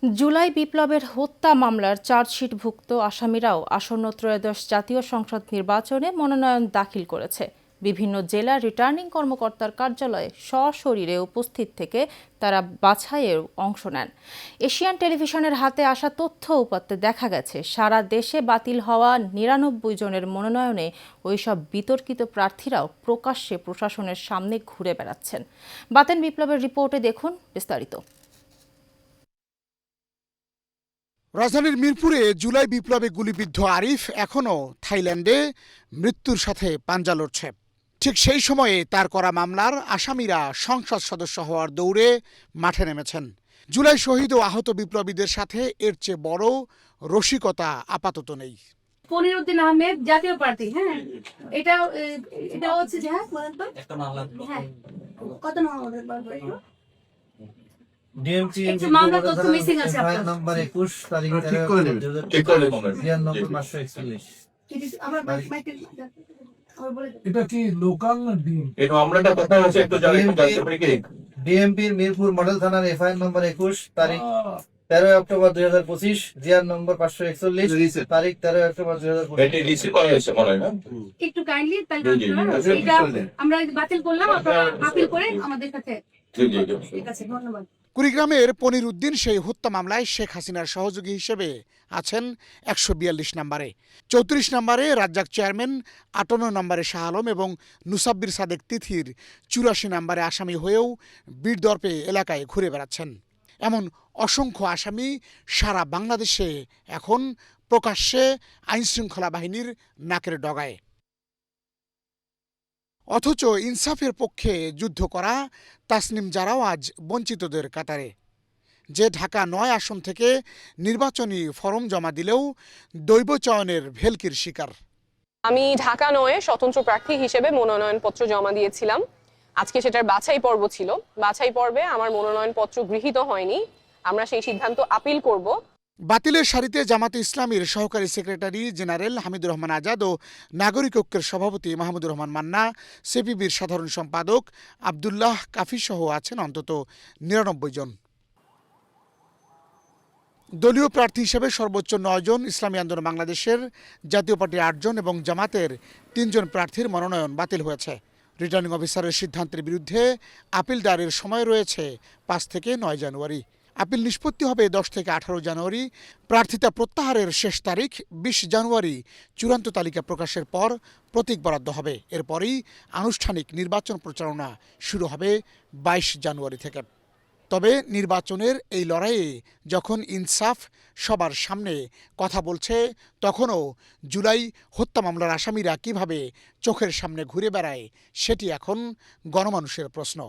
জুলাই বিপ্লবের হত্যা মামলার চার্জশিটভুক্ত আসামিরাও আসন্ন ত্রয়োদশ জাতীয় সংসদ নির্বাচনে মনোনয়ন দাখিল করেছে। বিভিন্ন জেলার রিটার্নিং কর্মকর্তার কার্যালয়ে সশরীরে উপস্থিত থেকে তারা বাছাইয়ের অংশ নেন। এশিয়ান টেলিভিশনের হাতে আসা তথ্য উপাত্তে দেখা গেছে, সারা দেশে বাতিল হওয়া ৯৯ জনের মনোনয়নে ওইসব বিতর্কিত প্রার্থীরাও প্রকাশ্যে প্রশাসনের সামনে ঘুরে বেড়াচ্ছেন। বাতেন বিপ্লবের রিপোর্টে দেখুন বিস্তারিত। রাজধানীর মিরপুরে জুলাই বিপ্লবে গুলিবিদ্ধ আরিফ এখনও থাইল্যান্ডে মৃত্যুর সাথে পাঞ্জা লড়ছে। ঠিক সেই সময়ে তার করা মামলার আসামিরা সংসদ সদস্য হওয়ার দৌড়ে মাঠে নেমেছেন। জুলাই শহীদ ও আহত বিপ্লবীদের সাথে এর চেয়ে বড় রসিকতা আপাতত নেই। পনিরউদ্দিন আহমেদ জাতীয় প্রার্থী। হ্যাঁ, এটা হচ্ছে যে একটা মামলা। হ্যাঁ, কত মামলা মামলা তথ্য মিসিং আছে আপনার নাম্বার 21 তারিখ ঠিক করে নেবেন। ঠিক করে নেবেন। নম্বর 541 এটা কি লোকাল না ডিএম? এই মামলাটা কথা হচ্ছে একটু জানতে পারি কি? ডিএমপির মিরপুর মডেল থানার এফআইআর নম্বর 21 তারিখ 13 অক্টোবর 2025, জিআর নম্বর 541 তারিখ 13 অক্টোবর 2025। এটি রিসিভ করা হয়েছে মনে হয় না? একটু কাইন্ডলি এটা আমরা বাতিল করলাম, আপনারা আপিল করে আমাদের কাছে। ঠিক আছে, ধন্যবাদ। কুড়িগ্রামের পনিরউদ্দিন সেই হত্যা মামলায় শেখ হাসিনার সহযোগী হিসেবে আছেন 142 নম্বরে। 34 নম্বরে রাজ্জাক চেয়ারম্যান, 58 নম্বরে শাহ আলম এবং নুসাব্বির সাদেক তিথির 84 নম্বরে আসামি হয়েও বীরদর্পে এলাকায় ঘুরে বেড়াচ্ছেন। এমন অসংখ্য আসামি সারা বাংলাদেশে এখন প্রকাশ্যে আইনশৃঙ্খলা বাহিনীর নাকের ডগায়। অথচ ইনসাফের পক্ষে যুদ্ধ করা তাসনিম জারাও আজ বঞ্চিতদের কাতারে। যে ঢাকা ৯ আসন থেকে নির্বাচনী ফরম জমা দিলেও দৈব চয়নের ভেলকির শিকার। আমি ঢাকা ৯-এ স্বতন্ত্র প্রার্থী হিসেবে মনোনয়নপত্র জমা দিয়েছিলাম। আজকে সেটার বাছাই পর্ব ছিল। বাছাই পর্বে আমার মনোনয়নপত্র গৃহীত হয়নি। আমরা সেই সিদ্ধান্ত আপিল করব। বাতিলের সারিতে জামাতে ইসলামীর সহকারী সেক্রেটারি জেনারেল হামিদুর রহমান আজাদ ও নাগরিক ঐক্যের সভাপতি মাহমুদুর রহমান মান্না, সিপিবির সাধারণ সম্পাদক আবদুল্লাহ কাফি সহ আছেন অন্তত ৯৯ জন। দলীয় প্রার্থী হিসেবে সর্বোচ্চ ৯ জন, ইসলামী আন্দোলন বাংলাদেশের, জাতীয় পার্টির 8 জন এবং জামাতের 3 জন প্রার্থীর মনোনয়ন বাতিল হয়েছে। রিটার্নিং অফিসারের সিদ্ধান্তের বিরুদ্ধে আপিল দায়েরের সময় রয়েছে 5 থেকে 9 জানুয়ারি। আপিল নিষ্পত্তি হবে 10 থেকে 18 জানুয়ারি। প্রার্থিতা প্রত্যাহারের শেষ তারিখ 20 জানুয়ারি। চূড়ান্ত তালিকা প্রকাশের পর প্রতীক বরাদ্দ হবে। এরপরই আনুষ্ঠানিক নির্বাচন প্রচারণা শুরু হবে 22 জানুয়ারি থেকে। তবে নির্বাচনের এই লড়াইয়ে যখন ইনসাফ সবার সামনে কথা বলছে, তখনও জুলাই হত্যা মামলার আসামিরা কিভাবে চোখের সামনে ঘুরে বেড়ায়, সেটি এখন গণমানুষের প্রশ্ন।